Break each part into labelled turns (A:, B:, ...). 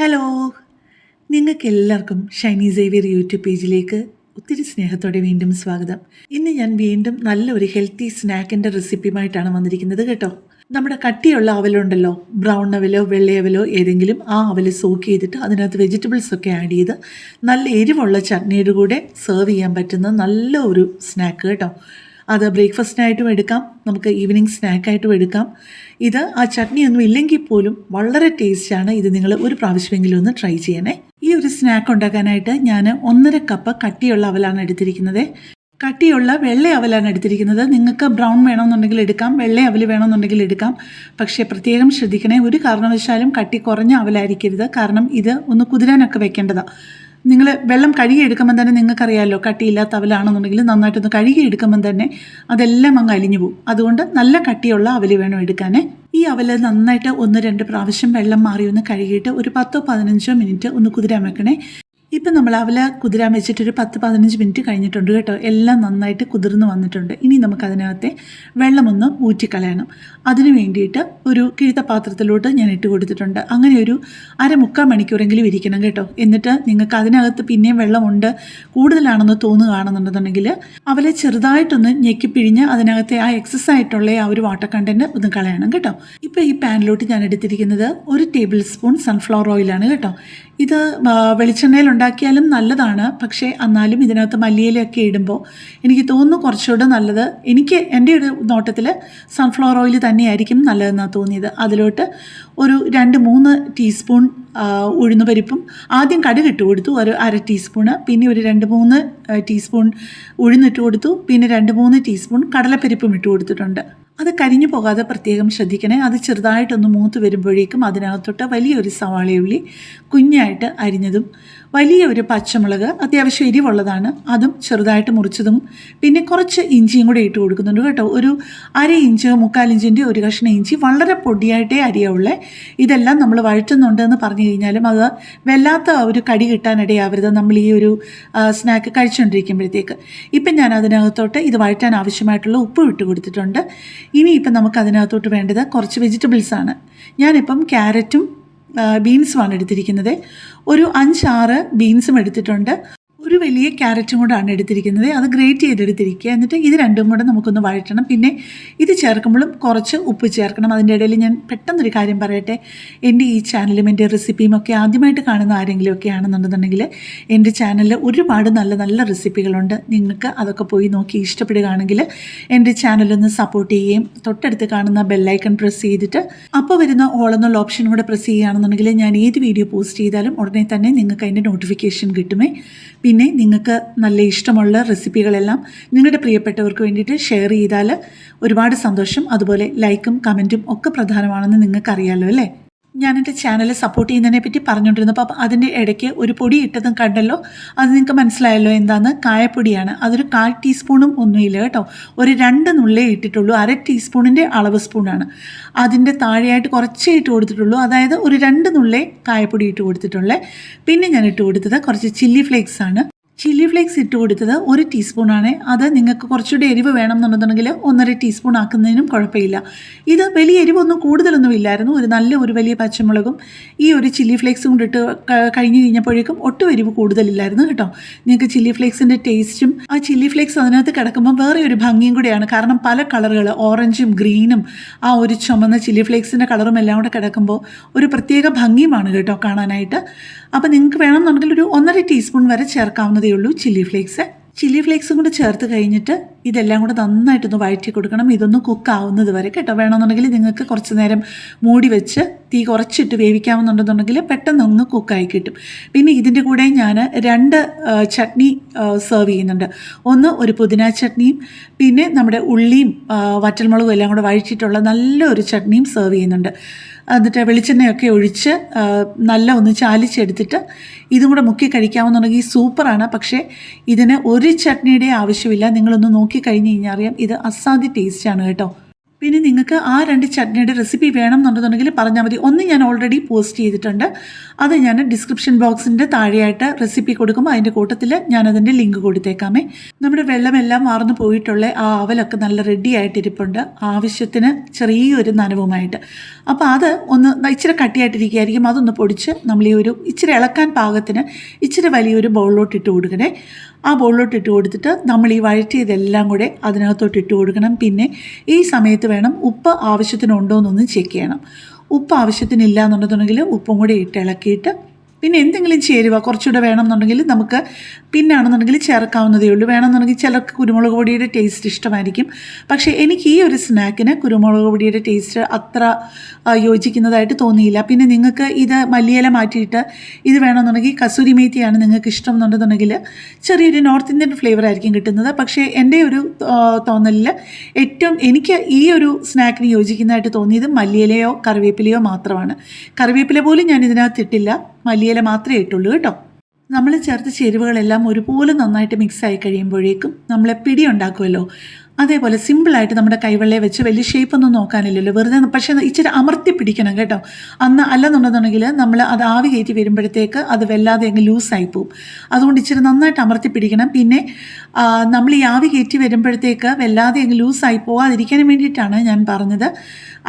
A: Hello, നിങ്ങൾക്കെല്ലാവർക്കും Shiny Xavier YouTube പേജിലേക്ക് ഒത്തിരി സ്നേഹത്തോടെ വീണ്ടും സ്വാഗതം. ഇന്ന് ഞാൻ വീണ്ടും നല്ലൊരു ഹെൽത്തി സ്നാക്കിൻ്റെ റെസിപ്പിയുമായിട്ടാണ് വന്നിരിക്കുന്നത് കേട്ടോ. നമ്മുടെ കട്ടിയുള്ള അവലുണ്ടല്ലോ, ബ്രൗൺ അവലോ വെള്ളയവലോ ഏതെങ്കിലും, ആ അവൽ സോക്ക് ചെയ്തിട്ട് അതിനകത്ത് വെജിറ്റബിൾസ് ഒക്കെ ആഡ് ചെയ്ത് നല്ല എരിവുള്ള ചട്നിയുടെ കൂടെ സെർവ് ചെയ്യാൻ പറ്റുന്ന നല്ല ഒരു സ്നാക്ക് കേട്ടോ. അത് ബ്രേക്ക്ഫാസ്റ്റിനായിട്ടും എടുക്കാം, നമുക്ക് ഈവനിങ് സ്നാക്കായിട്ടും എടുക്കാം. ഇത് ആ ചട്നി ഒന്നും ഇല്ലെങ്കിൽ പോലും വളരെ ടേസ്റ്റാണ്. ഇത് നിങ്ങൾ ഒരു പ്രാവശ്യമെങ്കിലും ഒന്ന് ട്രൈ ചെയ്യണേ. ഈ ഒരു സ്നാക്ക് ഉണ്ടാക്കാനായിട്ട് ഞാൻ 1.5 കപ്പ് കട്ടിയുള്ള അവലാണ് എടുത്തിരിക്കുന്നത്. കട്ടിയുള്ള വെള്ള അവലാണ് എടുത്തിരിക്കുന്നത്. നിങ്ങൾക്ക് ബ്രൗൺ വേണമെന്നുണ്ടെങ്കിൽ എടുക്കാം, വെള്ള അവൽ വേണമെന്നുണ്ടെങ്കിൽ എടുക്കാം. പക്ഷേ പ്രത്യേകം ശ്രദ്ധിക്കണേ, ഒരു കാരണവശാലും കട്ടി കുറഞ്ഞ അവലായിരിക്കരുത്. കാരണം ഇത് ഒന്ന് കുതിരാനൊക്കെ വെക്കേണ്ടതാണ്. നിങ്ങൾ വെള്ളം കഴുകിയെടുക്കുമ്പോൾ തന്നെ നിങ്ങൾക്കറിയാമല്ലോ, കട്ടിയില്ലാത്ത അവലാണെന്നുണ്ടെങ്കിൽ നന്നായിട്ടൊന്ന് കഴുകിയെടുക്കുമ്പോൾ തന്നെ അതെല്ലാം അങ്ങ് അലിഞ്ഞു പോകും. അതുകൊണ്ട് നല്ല കട്ടിയുള്ള അവൽ വേണം എടുക്കാൻ. ഈ അവൽ നന്നായിട്ട് 1-2 പ്രാവശ്യം വെള്ളം മാറി ഒന്ന് കഴുകിയിട്ട് ഒരു 10-15 മിനിറ്റ് ഒന്ന് കുതിരാൻ വെക്കണേ. ഇപ്പം നമ്മൾ അവല കുതിരാൻ വെച്ചിട്ടൊരു 10-15 മിനിറ്റ് കഴിഞ്ഞിട്ടുണ്ട് കേട്ടോ. എല്ലാം നന്നായിട്ട് കുതിർന്ന് വന്നിട്ടുണ്ട്. ഇനി നമുക്കതിനകത്തെ വെള്ളമൊന്ന് ഊറ്റിക്കളയണം. അതിന് വേണ്ടിയിട്ട് ഒരു കിഴുത്ത പാത്രത്തിലോട്ട് ഞാൻ ഇട്ട് കൊടുത്തിട്ടുണ്ട്. അങ്ങനെ ഒരു 1/4 മണിക്കൂറെങ്കിലും ഇരിക്കണം കേട്ടോ. എന്നിട്ട് നിങ്ങൾക്ക് അതിനകത്ത് പിന്നെയും വെള്ളമുണ്ട്, കൂടുതലാണെന്ന് തോന്നുകയാണെന്നുണ്ടെന്നുണ്ടെങ്കിൽ അവലെ ചെറുതായിട്ടൊന്ന് ഞെക്കി പിഴിഞ്ഞ് അതിനകത്തെ ആ എക്സസ് ആയിട്ടുള്ള ആ ഒരു വാട്ടർ കണ്ടൻറ്റ് ഒന്ന് കളയണം കേട്ടോ. ഇപ്പോൾ ഈ പാനിലോട്ട് ഞാൻ എടുത്തിരിക്കുന്നത് 1 ടേബിൾ സ്പൂൺ സൺഫ്ലവർ ഓയിലാണ് കേട്ടോ. ഇത് വെളിച്ചെണ്ണയിൽ ഉണ്ടാക്കിയാലും നല്ലതാണ്. പക്ഷേ എന്നാലും ഇതിനകത്ത് മല്ലിയിലൊക്കെ ഇടുമ്പോൾ എനിക്ക് തോന്നുന്നു കുറച്ചുകൂടെ നല്ലത്, എൻ്റെ ഒരു നോട്ടത്തിൽ സൺഫ്ലവർ ഓയിൽ തന്നെയായിരിക്കും നല്ലതെന്നാണ് തോന്നിയത്. അതിലോട്ട് ഒരു 2-3 ടീസ്പൂൺ ഉഴുന്നുപരിപ്പും, ആദ്യം കടുക് ഇട്ട് കൊടുത്തു ഒരു 1/2 ടീസ്പൂണ്, പിന്നെ ഒരു 2-3 ടീസ്പൂൺ ഉഴുന്നിട്ട് കൊടുത്തു, പിന്നെ 2-3 ടീസ്പൂൺ കടലപ്പരിപ്പും ഇട്ട് കൊടുത്തിട്ടുണ്ട്. അത് കരിഞ്ഞു പോകാതെ പ്രത്യേകം ശ്രദ്ധിക്കണേ. അത് ചെറുതായിട്ടൊന്ന് മൂത്ത് വരുമ്പോഴേക്കും അതിനകത്തോട്ട് വലിയൊരു സവാളയുള്ളി കുഞ്ഞായിട്ട് അരിഞ്ഞതും, വലിയൊരു പച്ചമുളക് അത്യാവശ്യം എരിവുള്ളതാണ്, അതും ചെറുതായിട്ട് മുറിച്ചതും, പിന്നെ കുറച്ച് ഇഞ്ചിയും കൂടെ ഇട്ട് കൊടുക്കുന്നുണ്ട് കേട്ടോ. ഒരു 1/2 ഇഞ്ച് 1/4 ഇഞ്ചിൻ്റെ ഒരു കഷ്ണം ഇഞ്ചി, വളരെ പൊടിയായിട്ടേ അരിയുള്ളേ. ഇതെല്ലാം നമ്മൾ വഴറ്റുന്നുണ്ട് എന്ന് പറഞ്ഞു കഴിഞ്ഞാലും അത് വല്ലാത്ത ഒരു കടി കിട്ടാനിടയാവരുത് നമ്മൾ ഈ ഒരു സ്നാക്ക് കഴിച്ചുകൊണ്ടിരിക്കുമ്പോഴത്തേക്ക്. ഇപ്പം ഞാൻ അതിനകത്തോട്ട് ഇത് വഴറ്റാൻ ആവശ്യമായിട്ടുള്ള ഉപ്പ് ഇട്ട് കൊടുത്തിട്ടുണ്ട്. ഇനിയിപ്പം നമുക്ക് അതിനകത്തോട്ട് വേണ്ടത് കുറച്ച് വെജിറ്റബിൾസാണ്. ഞാനിപ്പം ക്യാരറ്റും ബീൻസുമാണ് എടുത്തിരിക്കുന്നത്. ഒരു 5-6 ബീൻസും എടുത്തിട്ടുണ്ട്. ഒരു വലിയ ക്യാരറ്റും കൂടാണ് എടുത്തിരിക്കുന്നത്. അത് ഗ്രേറ്റ് ചെയ്തെടുത്തിരിക്കുക. എന്നിട്ട് ഇത് രണ്ടും കൂടെ നമുക്കൊന്ന് വഴറ്റണം. പിന്നെ ഇത് ചേർക്കുമ്പോഴും കുറച്ച് ഉപ്പ് ചേർക്കണം. അതിൻ്റെ ഇടയിൽ ഞാൻ പെട്ടെന്നൊരു കാര്യം പറയട്ടെ. എൻ്റെ ഈ ചാനലും എൻ്റെ റെസിപ്പിയും ഒക്കെ ആദ്യമായിട്ട് കാണുന്ന ആരെങ്കിലും ഒക്കെ ആണെന്നുണ്ടെന്നുണ്ടെങ്കിൽ എൻ്റെ ചാനലിൽ ഒരുപാട് നല്ല നല്ല റെസിപ്പികളുണ്ട്. നിങ്ങൾക്ക് അതൊക്കെ പോയി നോക്കി ഇഷ്ടപ്പെടുകയാണെങ്കിൽ എൻ്റെ ചാനലൊന്ന് സപ്പോർട്ട് ചെയ്യുകയും തൊട്ടടുത്ത് കാണുന്ന ബെല്ലൈക്കൺ പ്രസ് ചെയ്തിട്ട് അപ്പോൾ വരുന്ന ഓൾ എന്നുള്ള ഓപ്ഷൻ കൂടെ പ്രസ് ചെയ്യുകയാണെന്നുണ്ടെങ്കിൽ ഞാൻ ഏത് വീഡിയോ പോസ്റ്റ് ചെയ്താലും ഉടനെ തന്നെ നിങ്ങൾക്ക് അതിൻ്റെ നോട്ടിഫിക്കേഷൻ കിട്ടുമേ. പിന്നെ നിങ്ങൾക്ക് നല്ല ഇഷ്ടമുള്ള റെസിപ്പികളെല്ലാം നിങ്ങളുടെ പ്രിയപ്പെട്ടവർക്ക് വേണ്ടിയിട്ട് ഷെയർ ചെയ്താൽ ഒരുപാട് സന്തോഷം. അതുപോലെ ലൈക്കും കമൻറ്റും ഒക്കെ പ്രധാനമാണെന്ന് നിങ്ങൾക്കറിയാമല്ലോ അല്ലേ. ഞാൻ എൻ്റെ ചാനൽ സപ്പോർട്ട് ചെയ്യുന്നതിനെ പറ്റി പറഞ്ഞുകൊണ്ടിരുന്നപ്പോൾ അപ്പോൾ അതിൻ്റെ ഇടയ്ക്ക് ഒരു പൊടി ഇട്ടതും കണ്ടല്ലോ. അത് നിങ്ങൾക്ക് മനസ്സിലായല്ലോ എന്താണെന്ന്. കായപ്പൊടിയാണ്. അതൊരു 1/4 ടീസ്പൂണും ഒന്നുമില്ല കേട്ടോ. ഒരു 2 നുള്ളേ ഇട്ടിട്ടുള്ളൂ. 1/2 ടീസ്പൂണിൻ്റെ അളവ് സ്പൂണാണ്. അതിൻ്റെ താഴെയായിട്ട് കുറച്ചേ ഇട്ട് കൊടുത്തിട്ടുള്ളൂ. അതായത് ഒരു 2 നുള്ളേ കായപ്പൊടി ഇട്ട് കൊടുത്തിട്ടുള്ളേ. പിന്നെ ഞാൻ ഇട്ട് കൊടുത്തത് കുറച്ച് ചില്ലി ഫ്ലേക്സ് ആണ്. ചില്ലി ഫ്ലേക്സ് ഇട്ട് കൊടുത്തത് 1 ടീസ്പൂണാണ്. അത് നിങ്ങൾക്ക് കുറച്ചുകൂടി എരിവ് വേണമെന്നുണ്ടെന്നുണ്ടെങ്കിൽ 1.5 ടീസ്പൂൺ ആക്കുന്നതിനും കുഴപ്പമില്ല. ഇത് വലിയ എരിവൊന്നും കൂടുതലൊന്നും ഇല്ലായിരുന്നു. ഒരു വലിയ പച്ചമുളകും ഈ ഒരു ചില്ലി ഫ്ലേക്സും കൊണ്ടിട്ട് കഴിഞ്ഞ് കഴിഞ്ഞപ്പോഴേക്കും ഒട്ടും എരിവ് കൂടുതലില്ലായിരുന്നു കേട്ടോ. നിങ്ങൾക്ക് ചില്ലി ഫ്ലേക്സിൻ്റെ ടേസ്റ്റും ആ ചില്ലി ഫ്ലേക്സ് അതിനകത്ത് കിടക്കുമ്പോൾ വേറെ ഒരു ഭംഗിയും കൂടെയാണ്. കാരണം പല കളറുകൾ, ഓറഞ്ചും ഗ്രീനും ആ ഒരു ചുമന്ന ചില്ലി ഫ്ലേക്സിൻ്റെ കളറും എല്ലാം കൂടെ കിടക്കുമ്പോൾ ഒരു പ്രത്യേക ഭംഗിയുമാണ് കേട്ടോ കാണാനായിട്ട്. അപ്പോൾ നിങ്ങൾക്ക് വേണമെന്നുണ്ടെങ്കിൽ ഒരു 1.5 ടീസ്പൂൺ വരെ ചേർക്കാവുന്നതേ ഉള്ളൂ ചില്ലി ഫ്ലേക്സ്. ചില്ലി ഫ്ലേക്സും കൂടെ ചേർത്ത് കഴിഞ്ഞിട്ട് ഇതെല്ലാം കൂടെ നന്നായിട്ടൊന്ന് വഴറ്റി കൊടുക്കണം. ഇതൊന്ന് കുക്കാവുന്നത് വരെ കേട്ടോ. വേണമെന്നുണ്ടെങ്കിൽ നിങ്ങൾക്ക് കുറച്ച് നേരം മൂടി വെച്ച് തീ കുറച്ചിട്ട് വേവിക്കാമെന്നുണ്ടെന്നുണ്ടെങ്കിൽ പെട്ടെന്ന് ഒന്ന് കുക്കായി കിട്ടും. പിന്നെ ഇതിൻ്റെ കൂടെ ഞാൻ 2 ചട്നി സെർവ് ചെയ്യുന്നുണ്ട്. ഒന്ന് ഒരു പുതിന ചട്നിയും പിന്നെ നമ്മുടെ ഉള്ളിയും വറ്റൽമുളകും എല്ലാം കൂടെ വഴറ്റിയിട്ടുള്ള നല്ലൊരു ചട്നിയും സെർവ് ചെയ്യുന്നുണ്ട്. എന്നിട്ട് വെളിച്ചെണ്ണയൊക്കെ ഒഴിച്ച് നല്ല ഒന്ന് ചാലിച്ചെടുത്തിട്ട് ഇതും കൂടെ മുക്കി കഴിക്കാമെന്നുണ്ടെങ്കിൽ സൂപ്പറാണ്. പക്ഷേ ഇതിന് ഒരു ചട്നിയുടെ ആവശ്യമില്ല. നിങ്ങളൊന്ന് നോക്കി കഴിഞ്ഞ് കഴിഞ്ഞാൽ അറിയാം, ഇത് അസാധ്യ ടേസ്റ്റാണ് കേട്ടോ. പിന്നെ നിങ്ങൾക്ക് ആ 2 ചട്നിയുടെ റെസിപ്പി വേണം എന്നുണ്ടെന്നുണ്ടെങ്കിൽ പറഞ്ഞാൽ മതി. ഒന്ന് ഞാൻ ഓൾറെഡി പോസ്റ്റ് ചെയ്തിട്ടുണ്ട്, അത് ഞാൻ ഡിസ്ക്രിപ്ഷൻ ബോക്സിൻ്റെ താഴെയായിട്ട് റെസിപ്പി കൊടുക്കുമ്പോൾ അതിൻ്റെ കൂട്ടത്തിൽ ഞാനതിൻ്റെ ലിങ്ക് കൊടുത്തേക്കാമേ. നമ്മുടെ വെള്ളമെല്ലാം വാർന്നു പോയിട്ടുള്ള ആ അവലൊക്കെ നല്ല റെഡി ആയിട്ടിരിപ്പുണ്ട്, ആവശ്യത്തിന് ചെറിയൊരു നനവുമായിട്ട്. അപ്പോൾ അത് ഒന്ന് ഇച്ചിരി കട്ടിയായിട്ടിരിക്കുകയായിരിക്കും. അതൊന്ന് പൊടിച്ച് നമ്മൾ ഈ ഒരു ഇച്ചിരി ഇളക്കാൻ പാകത്തിന് ഇച്ചിരി വലിയൊരു ബൗളിലോട്ട് ഇട്ട് കൊടുക്കണേ. ആ ബൗളിലോട്ട് ഇട്ട് കൊടുത്തിട്ട് നമ്മൾ ഈ വഴറ്റിയതെല്ലാം കൂടെ അതിനകത്തോട്ട് ഇട്ട് കൊടുക്കണം. പിന്നെ ഈ സമയത്ത് വേണം ഉപ്പ് ആവശ്യത്തിനുണ്ടോ എന്നൊന്ന് ചെക്ക് ചെയ്യണം. ഉപ്പ് ആവശ്യത്തിനില്ല എന്നുണ്ടെന്നുണ്ടെങ്കിൽ ഉപ്പും കൂടെ ഇട്ട് ഇളക്കിയിട്ട് പിന്നെ എന്തെങ്കിലും ചേരുവ കുറച്ചുകൂടെ വേണമെന്നുണ്ടെങ്കിൽ നമുക്ക് പിന്നാണെന്നുണ്ടെങ്കിൽ ചേർക്കാവുന്നതേ ഉള്ളൂ. വേണമെന്നുണ്ടെങ്കിൽ ചിലർക്ക് കുരുമുളക് പൊടിയുടെ ടേസ്റ്റ് ഇഷ്ടമായിരിക്കും. പക്ഷേ എനിക്ക് ഈ ഒരു സ്നാക്കിന് കുരുമുളക് പൊടിയുടെ ടേസ്റ്റ് അത്ര യോജിക്കുന്നതായിട്ട് തോന്നിയില്ല. പിന്നെ നിങ്ങൾക്ക് ഇത് മല്ലിയില മാറ്റിയിട്ട് ഇത് വേണമെന്നുണ്ടെങ്കിൽ കസൂരി മേത്തിയാണ് നിങ്ങൾക്ക് ഇഷ്ടം എന്നുണ്ടെന്നുണ്ടെങ്കിൽ ചെറിയൊരു നോർത്ത് ഇന്ത്യൻ ഫ്ലേവർ ആയിരിക്കും കിട്ടുന്നത്. പക്ഷേ എൻ്റെ ഒരു തോന്നലിൽ ഏറ്റവും എനിക്ക് ഈ ഒരു സ്നാക്കിന് യോജിക്കുന്നതായിട്ട് തോന്നിയത് മല്ലിയിലയോ കറിവേപ്പിലയോ മാത്രമാണ്. കറിവേപ്പില പോലും ഞാൻ ഇതിനകത്ത് ഇട്ടില്ല, മല്ലിയില മാത്രമേ ഇട്ടുള്ളൂ കേട്ടോ. നമ്മൾ ചേർത്ത ചേരുവകളെല്ലാം ഒരുപോലെ നന്നായിട്ട് മിക്സായി കഴിയുമ്പോഴേക്കും നമ്മൾ പിടി ഉണ്ടാക്കുമല്ലോ, അതേപോലെ സിമ്പിളായിട്ട് നമ്മുടെ കൈവെള്ളയെ വെച്ച് വലിയ ഷേപ്പൊന്നും നോക്കാനില്ലല്ലോ, വെറുതെ പക്ഷേ ഇച്ചിരി അമർത്തി പിടിക്കണം കേട്ടോ. അല്ലെന്നുണ്ടെന്നുണ്ടെങ്കിൽ നമ്മൾ അത് ആവി കയറ്റി വരുമ്പോഴത്തേക്ക് അത് വല്ലാതെ അങ്ങ് ലൂസായി പോവും. അതുകൊണ്ട് ഇച്ചിരി നന്നായിട്ട് അമർത്തി പിടിക്കണം. പിന്നെ നമ്മൾ ഈ ആവി കയറ്റി വരുമ്പോഴത്തേക്ക് വല്ലാതെ അങ്ങ് ലൂസായി പോകാതിരിക്കാൻ വേണ്ടിയിട്ടാണ് ഞാൻ പറഞ്ഞത്.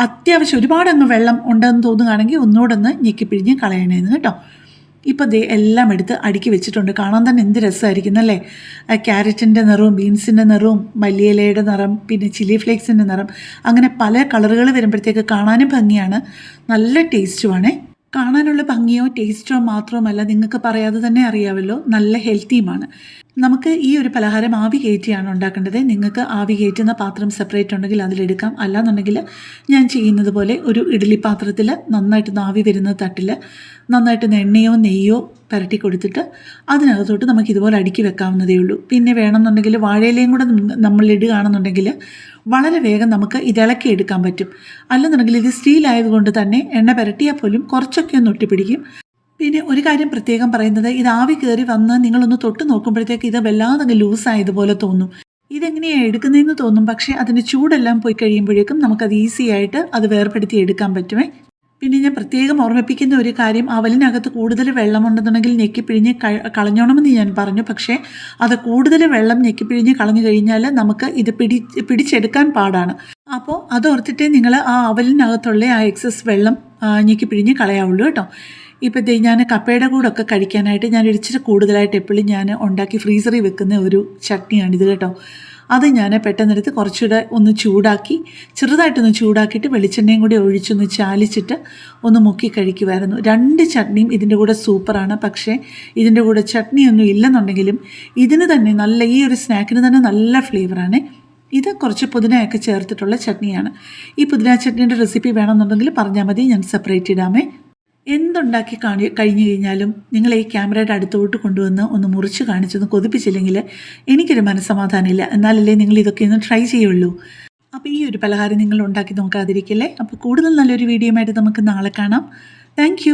A: അത്യാവശ്യം ഒരുപാട് അങ്ങ് വെള്ളം ഉണ്ടെന്ന് തോന്നുകയാണെങ്കിൽ ഒന്നുകൂടെ ഞെക്കിപ്പിഴിഞ്ഞ് കളയണേന്ന് കേട്ടോ. ഇപ്പോൾ ദേ എല്ലാം എടുത്ത് അടുക്കി വെച്ചിട്ടുണ്ട്. കാണാൻ തന്നെ എന്ത് രസമായിരിക്കുന്നല്ലേ. ക്യാരറ്റിൻ്റെ നിറവും ബീൻസിൻ്റെ നിറവും മല്ലിയിലയുടെ നിറം പിന്നെ ചില്ലി ഫ്ലേക്സിൻ്റെ നിറം, അങ്ങനെ പല കളറുകൾ വരുമ്പോഴത്തേക്ക് കാണാനും ഭംഗിയാണ്, നല്ല ടേസ്റ്റുമാണേ. കാണാനുള്ള ഭംഗിയോ ടേസ്റ്റോ മാത്രവുമല്ല, നിങ്ങൾക്ക് പറയാതെ തന്നെ അറിയാമല്ലോ, നല്ല ഹെൽത്തിയുമാണ്. നമുക്ക് ഈ ഒരു പലഹാരം ആവി കയറ്റിയാണ് ഉണ്ടാക്കേണ്ടത്. നിങ്ങൾക്ക് ആവി കയറ്റുന്ന പാത്രം സെപ്പറേറ്റ് ഉണ്ടെങ്കിൽ അതിലെടുക്കാം. അല്ലാന്നുണ്ടെങ്കിൽ ഞാൻ ചെയ്യുന്നത് പോലെ ഒരു ഇഡ്ഡലി പാത്രത്തിൽ നന്നായിട്ട് ആവി വരുന്ന തട്ടിൽ നന്നായിട്ട് എണ്ണയോ നെയ്യോ പുരട്ടി കൊടുത്തിട്ട് അതിനകത്തോട്ട് നമുക്ക് ഇതുപോലെ അടുക്കി വെക്കാവുന്നതേ ഉള്ളൂ. പിന്നെ വേണമെന്നുണ്ടെങ്കിൽ വാഴയിലയും കൂടെ നമ്മൾ ഇടുകയാണെന്നുണ്ടെങ്കിൽ വളരെ വേഗം നമുക്ക് ഇതിളക്കി എടുക്കാൻ പറ്റും. അല്ലെന്നുണ്ടെങ്കിൽ ഇത് സ്റ്റീൽ ആയതുകൊണ്ട് തന്നെ എണ്ണ പുരട്ടിയാൽ പോലും കുറച്ചൊക്കെ ഒന്ന് ഒട്ടിപ്പിടിക്കും. പിന്നെ ഒരു കാര്യം പ്രത്യേകം പറയുന്നത്, ഇത് ആവി കയറി വന്ന് നിങ്ങളൊന്ന് തൊട്ട് നോക്കുമ്പോഴത്തേക്ക് ഇത് വല്ലാതെ ലൂസായതുപോലെ തോന്നും. ഇതെങ്ങനെയാണ് എടുക്കുന്നതെന്ന് തോന്നും, പക്ഷേ അതിൻ്റെ ചൂടെല്ലാം പോയി കഴിയുമ്പോഴേക്കും നമുക്കത് ഈസി ആയിട്ട് അത് വേർപെടുത്തി എടുക്കാൻ പറ്റുമേ. പിന്നെ ഞാൻ പ്രത്യേകം ഓർമ്മിപ്പിക്കുന്ന ഒരു കാര്യം, അവലിനകത്ത് കൂടുതൽ വെള്ളമുണ്ടെന്നുണ്ടെങ്കിൽ ഞെക്കിപ്പിഴിഞ്ഞ് കളഞ്ഞോണമെന്ന് ഞാൻ പറഞ്ഞു. പക്ഷേ അത് കൂടുതൽ വെള്ളം ഞെക്കിപ്പിഴിഞ്ഞ് കളഞ്ഞു കഴിഞ്ഞാൽ നമുക്ക് ഇത് പിടിച്ചെടുക്കാൻ പാടാണ്. അപ്പോൾ അതോർത്തിട്ടേ നിങ്ങൾ ആ അവലിനകത്തുള്ള ആ എക്സസ് വെള്ളം ഞെക്കിപ്പിഴിഞ്ഞ് കളയാവുള്ളൂ കേട്ടോ. ഇപ്പോൾ ഞാൻ കപ്പയുടെ കൂടൊക്കെ കഴിക്കാനായിട്ട് ഞാൻ ഇച്ചിരി കൂടുതലായിട്ട് എപ്പോഴും ഞാൻ ഉണ്ടാക്കി ഫ്രീസറിൽ വെക്കുന്ന ഒരു ചട്നിയാണിത് കേട്ടോ. അത് ഞാൻ പെട്ടെന്നെടുത്ത് കുറച്ചുകൂടെ ഒന്ന് ചൂടാക്കി ചെറുതായിട്ടൊന്ന് ചൂടാക്കിയിട്ട് വെളിച്ചെണ്ണയും കൂടി ഒഴിച്ചൊന്ന് ചാലിച്ചിട്ട് ഒന്ന് മുക്കി കഴിക്കുമായിരുന്നു. 2 ചട്നിയും ഇതിൻ്റെ കൂടെ സൂപ്പറാണ്. പക്ഷേ ഇതിൻ്റെ കൂടെ ചട്നിയൊന്നും ഇല്ലെന്നുണ്ടെങ്കിലും ഇതിന് തന്നെ നല്ല ഈ ഒരു സ്നാക്കിന് തന്നെ നല്ല ഫ്ലേവറാണ്. ഇത് കുറച്ച് പുതിനയൊക്കെ ചേർത്തിട്ടുള്ള ചട്നിയാണ്. ഈ പുതിന ചട്നിയുടെ റെസിപ്പി വേണമെന്നുണ്ടെങ്കിൽ പറഞ്ഞാൽ മതി, ഞാൻ സെപ്പറേറ്റ് ഇടാമേ. എന്തുണ്ടാക്കി കഴിഞ്ഞു കഴിഞ്ഞാലും നിങ്ങൾ ഈ ക്യാമറയുടെ അടുത്തോട്ട് കൊണ്ടുവന്ന് ഒന്ന് മുറിച്ച് കാണിച്ചൊന്ന് കൊതിപ്പിച്ചില്ലെങ്കിൽ എനിക്കൊരു മനസ്സമാധാനമില്ല. എന്നാലല്ലേ നിങ്ങൾ ഇതൊക്കെ ഒന്ന് ട്രൈ ചെയ്യുള്ളൂ. അപ്പോൾ ഈ ഒരു പലഹാരം നിങ്ങൾ ഉണ്ടാക്കി നോക്കാതിരിക്കല്ലേ. അപ്പോൾ കൂടുതൽ നല്ലൊരു വീഡിയോ ആയിട്ട് നമുക്ക് നാളെ കാണാം. താങ്ക്